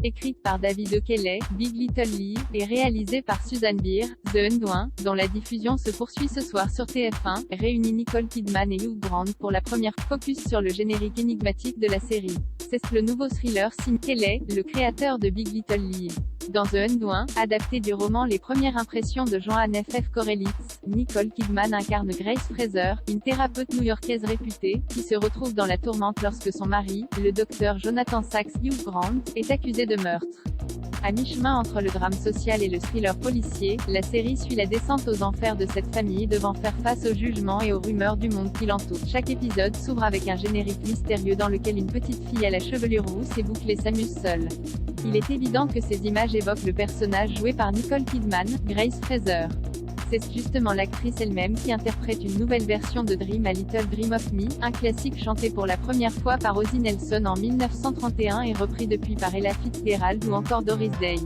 Écrite par David O'Kelly, Big Little Lies, et réalisée par Susanne Bier, The Undoing, dont la diffusion se poursuit ce soir sur TF1, réunit Nicole Kidman et Hugh Grant pour la première focus sur le générique énigmatique de la série. C'est le nouveau thriller signé Kelly, le créateur de Big Little Lies. Dans The Undoing, adapté du roman Les Premières Impressions de Joanne F. Korelitz, Nicole Kidman incarne Grace Fraser, une thérapeute new-yorkaise réputée, qui se retrouve dans la tourmente lorsque son mari, le docteur Jonathan Sachs Hugh Grant, est accusé de meurtre. À mi-chemin entre le drame social et le thriller policier, la série suit la descente aux enfers de cette famille devant faire face aux jugements et aux rumeurs du monde qui l'entoure. Chaque épisode s'ouvre avec un générique mystérieux dans lequel une petite fille à la chevelure rousse et bouclée s'amuse seule. Il est évident que ces images évoquent le personnage joué par Nicole Kidman, Grace Fraser. C'est justement l'actrice elle-même qui interprète une nouvelle version de Dream a Little Dream of Me, un classique chanté pour la première fois par Ozzie Nelson en 1931 et repris depuis par Ella Fitzgerald ou encore Doris Day.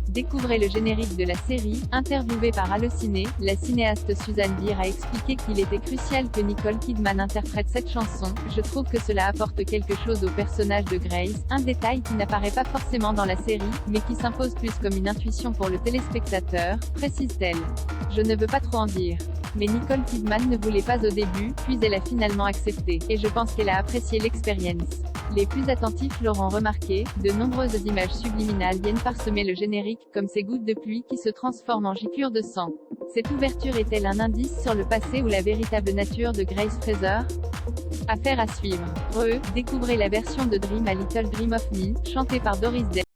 Découvrez le générique de la série. Interviewée par Allociné, la cinéaste Susanne Bier a expliqué qu'il était crucial que Nicole Kidman interprète cette chanson. Je trouve que cela apporte quelque chose au personnage de Grace, un détail qui n'apparaît pas forcément dans la série, mais qui s'impose plus comme une intuition pour le téléspectateur, précise-t-elle. Je ne veux pas trop en dire. Mais Nicole Kidman ne voulait pas au début, puis elle a finalement accepté, et je pense qu'elle a apprécié l'expérience. Les plus attentifs l'auront remarqué, de nombreuses images subliminales viennent parsemer le générique, comme ces gouttes de pluie qui se transforment en giclures de sang. Cette ouverture est-elle un indice sur le passé ou la véritable nature de Grace Fraser? Affaire à suivre. Découvrez la version de Dream a Little Dream of Me, chantée par Doris Day.